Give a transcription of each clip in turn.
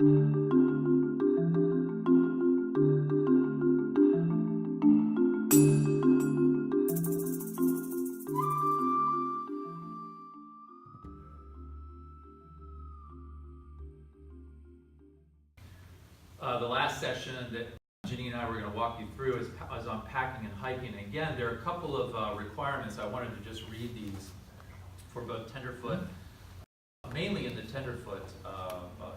The last session that Ginny and I were going to walk you through is on packing and hiking. And again, there are a couple of requirements. I wanted to just read these for both tenderfoot, mainly in the tenderfoot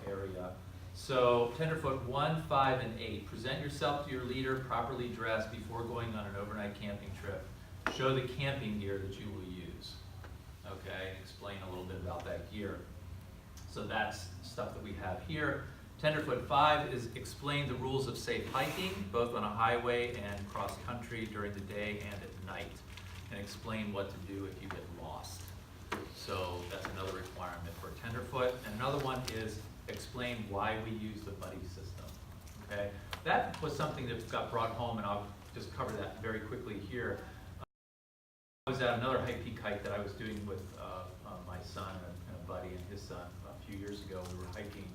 area. So tenderfoot 1, 5, and 8. Present yourself to your leader properly dressed before going on an overnight camping trip. Show the camping gear that you will use. Okay, explain a little bit about that gear. So that's stuff that we have here. Tenderfoot 5 is explain the rules of safe hiking, both on a highway and cross country during the day and at night, and explain what to do if you get lost. So that's another requirement for tenderfoot. And another one is explain why we use the buddy system. Okay, that was something that got brought home, and I'll just cover that very quickly here. I was at another hike peak hike that I was doing with my son and a buddy and his son a few years ago. We were hiking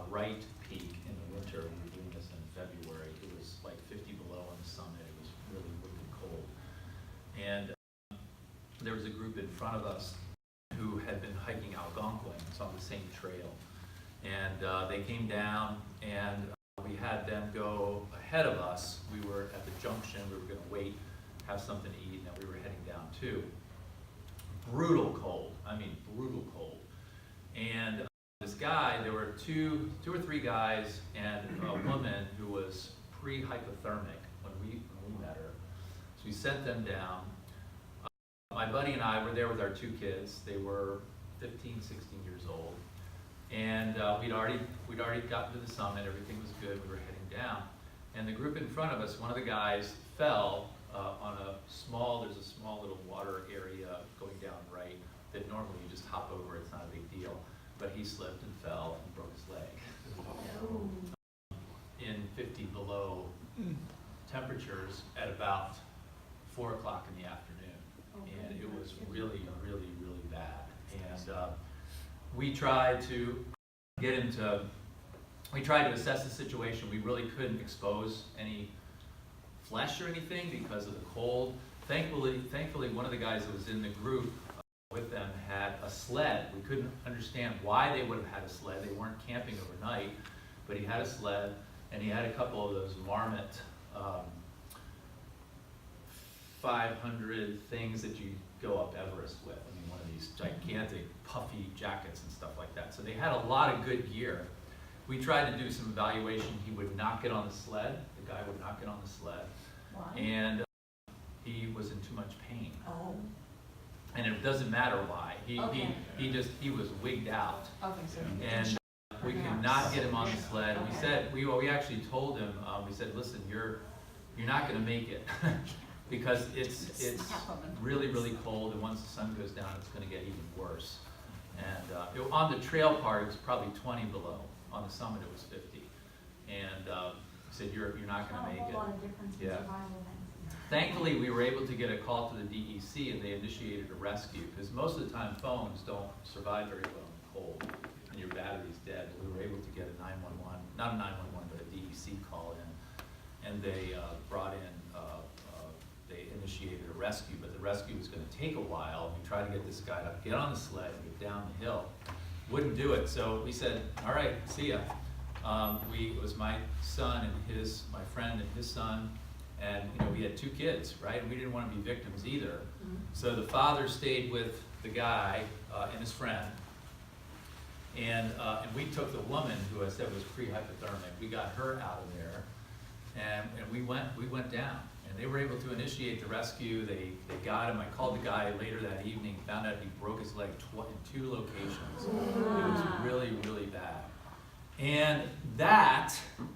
Wright Peak in the winter. We were doing this in February. It was like 50 below on the summit. It was really wicked cold. And there was a group in front of us who had been hiking Algonquin. It's on the same trail. And they came down, and we had them go ahead of us. We were at the junction. We were going to wait, have something to eat, and then we were heading down too. Brutal cold. I mean, brutal cold. And this guy, there were two or three guys and a woman who was pre-hypothermic when we met her. So we sent them down. My buddy and I were there with our two kids. They were 15, 16 years old. And we'd already gotten to the summit. Everything was good. We were heading down. And the group in front of us, one of the guys fell on there's a small little water area going down right that normally you just hop over. It's not a big deal. But he slipped and fell and broke his leg. In 50 below temperatures at about 4 o'clock in the afternoon. And it was really, really, really bad. And we tried to assess the situation. We really couldn't expose any flesh or anything because of the cold. Thankfully, one of the guys that was in the group with them had a sled. We couldn't understand why they would have had a sled. They weren't camping overnight, but he had a sled, and he had a couple of those Marmot 500 things that you go up Everest with. I mean, one of these gigantic puffy jackets and stuff like that. So they had a lot of good gear. We tried to do some evaluation. He would not get on the sled. The guy would not get on the sled. Why? And he was in too much pain. Oh. And it doesn't matter why. He was wigged out. Okay, so And we could not get him on the sled. And we actually told him, we said, listen, you're not going to make it because it's really, really cold, and once the sun goes down, it's going to get even worse. And on the trail part, it was probably 20 below. On the summit, it was 50. And he said, you're not going to make it. A lot of difference in survival then. Thankfully, we were able to get a call to the DEC, and they initiated a rescue, because most of the time phones don't survive very well in the cold, and your battery's dead. But we were able to get a 911, not a 911, but a DEC call in, and they brought in, they initiated a rescue, but the rescue was going to take a while. We tried to get this guy to get on the sled and get down the hill. Wouldn't do it, so we said, all right, see ya. It was my son and my friend and his son, and we had two kids, right? And we didn't want to be victims either. Mm-hmm. So the father stayed with the guy and his friend, and we took the woman who I said was pre-hypothermic. We got her out of there, and we went down, and they were able to initiate the rescue. They got him. I called the guy later that evening, found out he broke his leg in 2 locations. It was really, really bad. And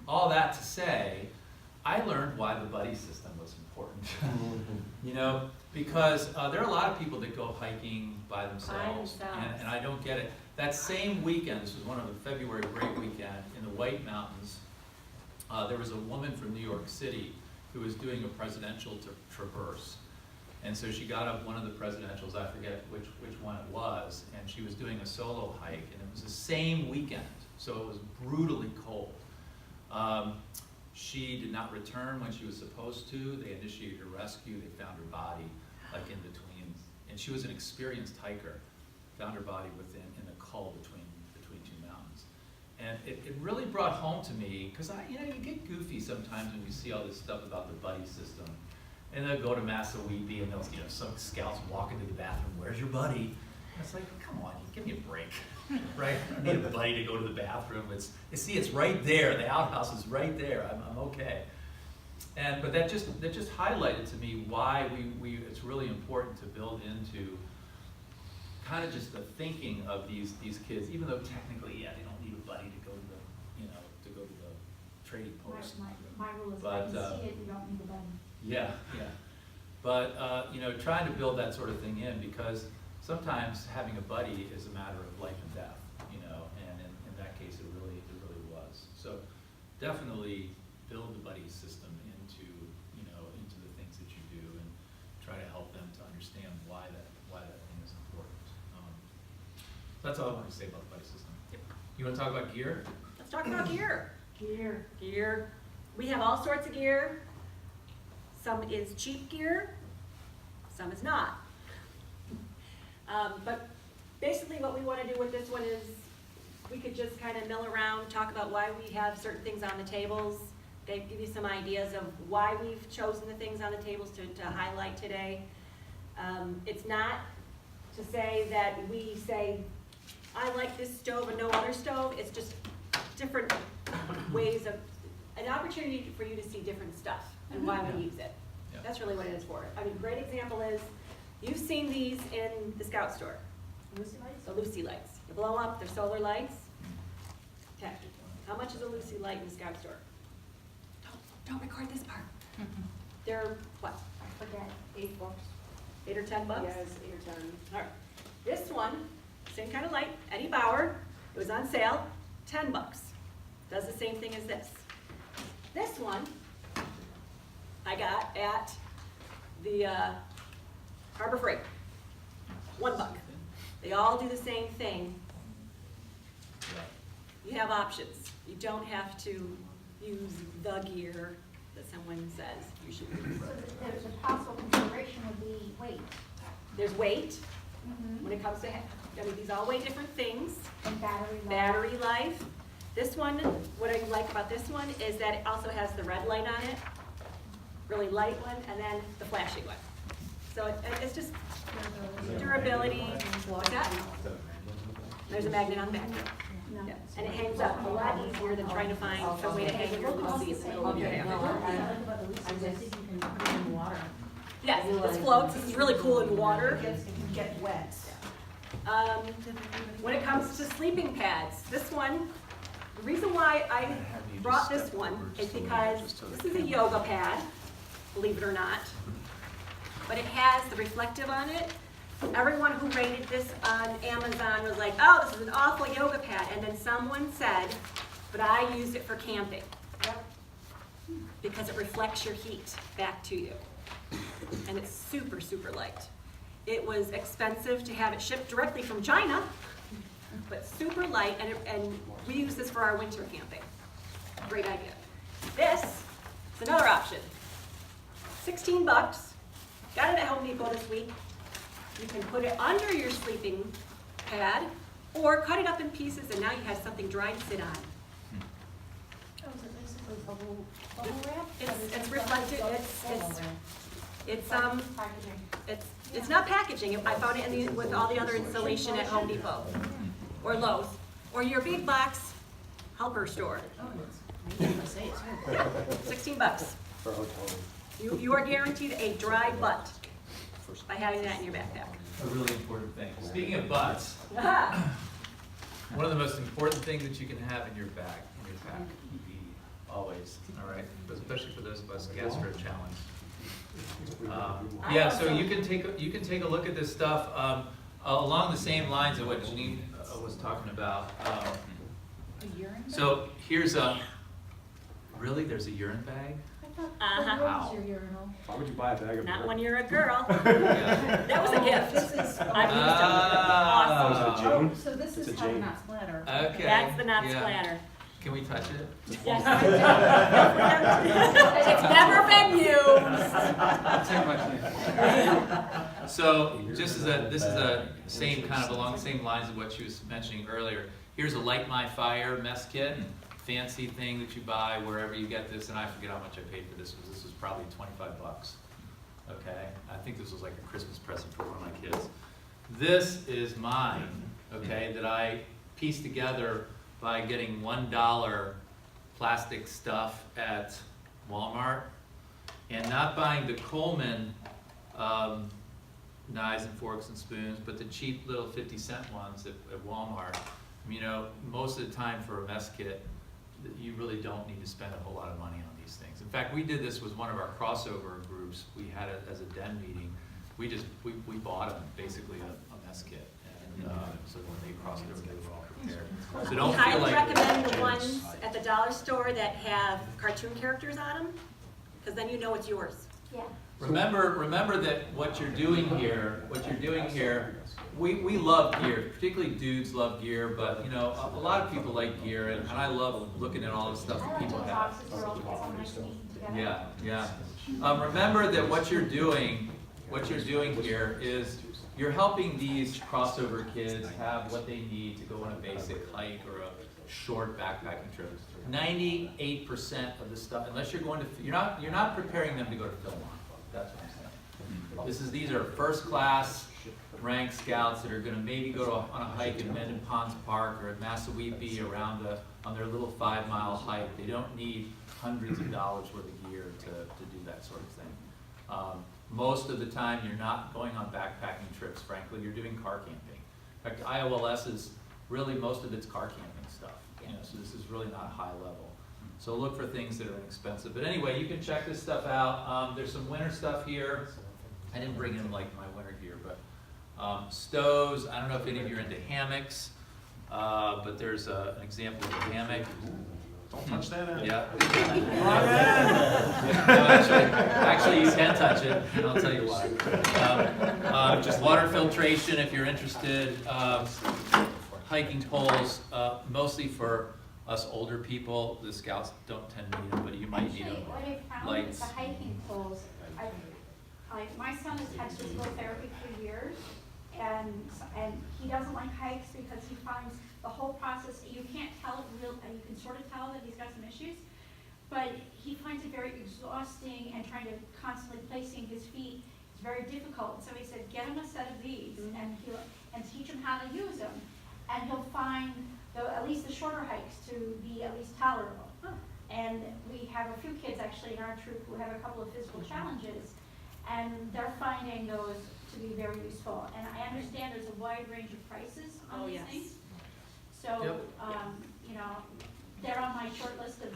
all that to say, I learned why the buddy system was important. Because there are a lot of people that go hiking by themselves, and I don't get it. That same weekend, this was one of the February break weekend, in the White Mountains, there was a woman from New York City who was doing a presidential traverse. And so she got up one of the presidentials, I forget which one it was, and she was doing a solo hike, and it was the same weekend. So it was brutally cold. She did not return when she was supposed to. They initiated a rescue. They found her body like in between, and she was an experienced hiker. Found her body in the cull between two mountains. And it really brought home to me, because you get goofy sometimes when you see all this stuff about the buddy system. And they'll go to Massaweepy and they'll, some scouts walk into the bathroom, where's your buddy? And it's like, come on, give me a break, right? I need a buddy to go to the bathroom. It's right there. The outhouse is right there. I'm okay. But that just highlighted to me why it's really important to build into kind of just the thinking of these kids, even though technically, they don't need a buddy to go to the trading post. My rule is if But, you see it, you don't need a buddy. Yeah. But, trying to build that sort of thing in, because sometimes having a buddy is a matter of life and death, and in that case, it really was. So definitely build the buddy system into the things that you do, and try to help them to understand why that thing is important. That's all I wanted to say about the buddy system. You want to talk about gear? Let's talk about gear. Gear. We have all sorts of gear. Some is cheap gear, some is not. But basically what we want to do with this one is we could just kind of mill around, talk about why we have certain things on the tables. They give you some ideas of why we've chosen the things on the tables to highlight today. It's not to say that we say, I like this stove and no other stove. It's just different ways of, an opportunity for you to see different stuff and why we use it. Yeah. That's really what it is for. I mean, great example is, you've seen these in the Scout store. Lucy lights? The Lucy lights. They blow up, they're solar lights. Okay, how much is a Lucy light in the Scout store? Don't record this part. They're what? I forget. $8 or $10? Yes, 8 or 10. All right. This one, same kind of light, Eddie Bauer. It was on sale, $10. Does the same thing as this. This one I got at the Harbor Freight. $1. They all do the same thing. You have options. You don't have to use the gear that someone says you should use. So there's a possible consideration would be weight. There's weight when it comes to, these all weigh different things. And battery life. Battery life. This one, what I like about this one is that it also has the red light on it, really light one, and then the flashing one. So it's just durability. What's that? There's a magnet on the back. No. Yeah. And it hangs up a lot easier than trying to find some way to hang your Lucy in the middle of your hair. Yes, this floats. This is really cool in water. It can get wet. When it comes to sleeping pads, this one, the reason why I brought this one is because this is a yoga pad, believe it or not, but it has the reflective on it. Everyone who rated this on Amazon was like, oh, this is an awful yoga pad, and then someone said, but I used it for camping because it reflects your heat back to you, and it's super, super light. It was expensive to have it shipped directly from China, but super light, and we use this for our winter camping. Great idea. This is another option. $16. Got it at Home Depot this week. You can put it under your sleeping pad, or cut it up in pieces, and now you have something dry to sit on. Oh, is it basically bubble wrap? It's reflective. Packaging. It's not packaging. I found it with all the other installation at Home Depot or Lowe's or your big box helper store. $16. You are guaranteed a dry butt by having that in your backpack. A really important thing. Speaking of butts, one of the most important things that you can have in your bag, in your pack, always, all right, especially for those of us gastro-challenged. Yeah, so you can take a look at this stuff along the same lines of what Janine was talking about. So here's a, really, there's a urine bag? I How Uh-huh. old is your urinal? Why would you buy a bag of Not beer? when you're a girl. Yeah. That was a gift. This is, I've used them. Ah. Was it a Awesome. Jane? Oh, so this It's is a how Jane. not splatter. Okay. That's the not yeah. splatter. Can we touch it? Yes. It's never been used. So just this is a same kind of along the same lines of what she was mentioning earlier. Here's a Light My Fire mess kit, fancy thing that you buy wherever you get this, and I forget how much I paid for this, because this was probably 25 bucks. Okay, I think this was like a Christmas present for one of my kids. This is mine, okay, that I pieced together by getting $1 plastic stuff at Walmart and not buying the Coleman knives and forks and spoons, but the cheap little 50-cent ones at Walmart. You know, most of the time for a mess kit, you really don't need to spend a whole lot of money on these things. In fact, we did this with one of our crossover groups. We had it as a den meeting. We bought them, basically a mess kit. And so when they crossed over, they were all prepared. So don't I feel highly like. recommend the ones at the dollar store that have cartoon characters on them, because then you know it's yours. Yeah. Remember that what you're doing here, we love gear, particularly dudes love gear, but you know, a lot of people like gear, and I love looking at all the stuff that people have. Yeah, yeah. Remember that what you're doing here is you're helping these crossover kids have what they need to go on a basic hike or a short backpacking trip. 98% of the stuff, unless you're going to, you're not preparing them to go to Philmont. That's what I'm saying. These are first class ranked scouts that are going to maybe go on a hike in Mendon Ponds Park or at Massawepie on their little 5-mile hike. They don't need hundreds of dollars worth of gear to do that sort of thing. Most of the time, you're not going on backpacking trips, frankly. You're doing car camping. In fact, IOLS is really, most of it's car camping stuff. You know, so this is really not high level. So look for things that are inexpensive. But anyway, you can check this stuff out. There's some winter stuff here. I didn't bring in like my winter gear, but stoves. I don't know if any of you are into hammocks, but there's an example of a hammock. Don't touch that. Yeah. No, actually, you can touch it, and I'll tell you why. Just water filtration, if you're interested. Hiking poles, mostly for us older people. The scouts don't tend to need them, but you might need them. Actually, what I found with Lights. the hiking poles, my son has had physical therapy for years, and he doesn't like hikes because he finds the whole process, you can't tell you can sort of tell that he's got some issues, but he finds it very exhausting and trying to constantly placing his feet is very difficult. So he said, get him a set of these and teach him how to use them, and he'll find at least the shorter hikes to be at least tolerable. And we have a few kids actually in our troop who have a couple of physical challenges, and they're finding those to be very useful. And I understand there's a wide range of prices on these things. So, Yep. you know, they're on my short list of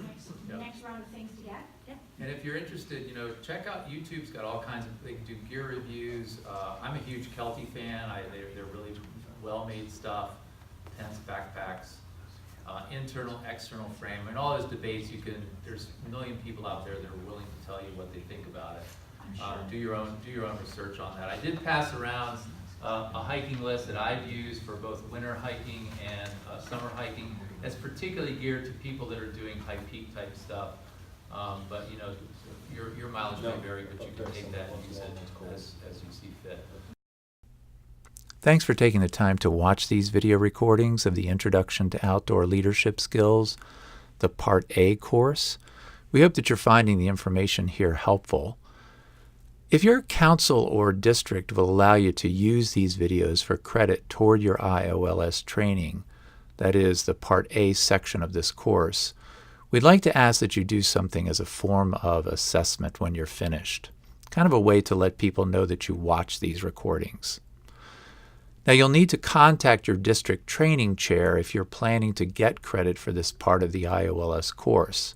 Yep. next round of things to get. And if you're interested, you know, check out YouTube's got all kinds of, they do gear reviews. I'm a huge Kelty fan. They're really well-made stuff, tents, backpacks, internal, external frame. I mean, all those debates, there's a million people out there that are willing to tell you what they think about it. Do your own research on that. I did pass around a hiking list that I've used for both winter hiking and summer hiking. That's particularly geared to people that are doing high peak type stuff. But you know, your mileage may vary, but you can take that and use it as you see fit. Thanks for taking the time to watch these video recordings of the Introduction to Outdoor Leadership Skills, the Part A course. We hope that you're finding the information here helpful. If your council or district will allow you to use these videos for credit toward your IOLS training, that is, the Part A section of this course, we'd like to ask that you do something as a form of assessment when you're finished, kind of a way to let people know that you watch these recordings. Now, you'll need to contact your district training chair if you're planning to get credit for this part of the IOLS course.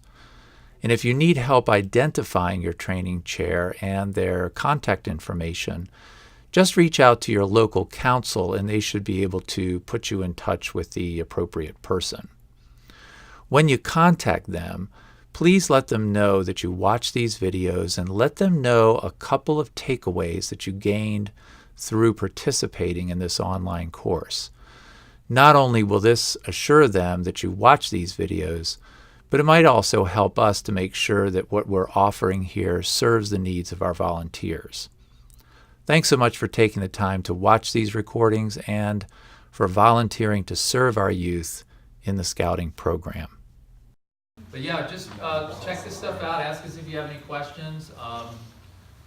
And if you need help identifying your training chair and their contact information, just reach out to your local council and they should be able to put you in touch with the appropriate person. When you contact them, please let them know that you watch these videos and let them know a couple of takeaways that you gained through participating in this online course. Not only will this assure them that you watch these videos, but it might also help us to make sure that what we're offering here serves the needs of our volunteers. Thanks so much for taking the time to watch these recordings and for volunteering to serve our youth in the Scouting program. But yeah, just check this stuff out. Ask us if you have any questions.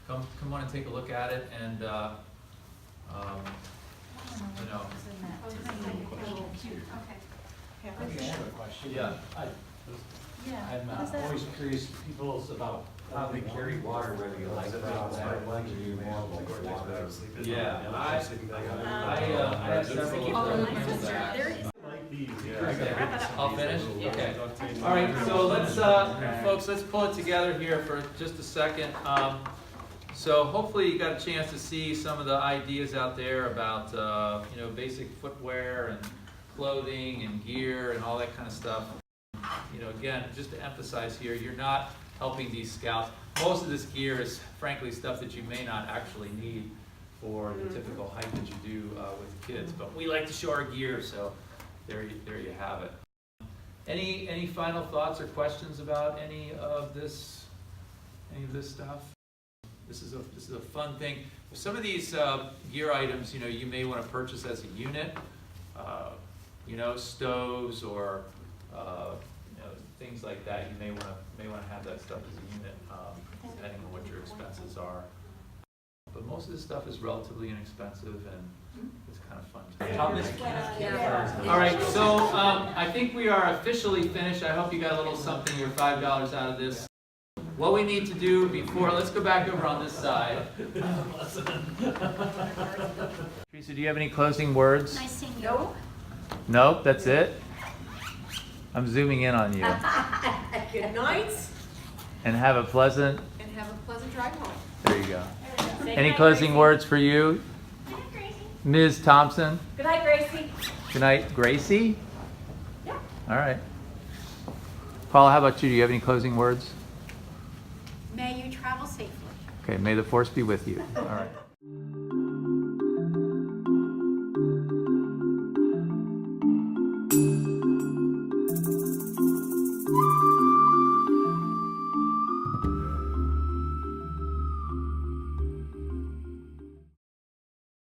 Come on and take a look at it, and you know. Okay. I have a question. Yeah. I'm always curious, people's about how they carry water where they like Yeah, I have several of them. I'll finish? Okay. All right, so let's, folks, let's pull it together here for just a second. So hopefully you got a chance to see some of the ideas out there about, you know, basic footwear and clothing and gear and all that kind of stuff. You know, again, just to emphasize here, you're not helping these scouts. Most of this gear is, frankly, stuff that you may not actually need for the typical hike that you do with kids. But we like to show our gear, so there you have it. Any final thoughts or questions about any of this stuff? This is a fun thing. Some of these gear items, you know, you may want to purchase as a unit. You know, stoves or you know, things like that. You may want to have that stuff as a unit, depending on what your expenses are. But most of this stuff is relatively inexpensive, and it's kind of fun. All right, so I think we are officially finished. I hope you got a little something, your $5 out of this. What we need to do before, let's go back over on this side. Teresa, do you have any closing words? Nice seeing you. No? Nope, that's it. I'm zooming in on you. Good night. And have a pleasant, And have a pleasant drive home. there you go. Say Any goodnight, closing Gracie. words for you, Ms. Thompson? Good night, Gracie. Good night, Gracie? Yeah. All right. Paula, how about you? Do you have any closing words? May you travel safely. Okay, may the force be with you. All right.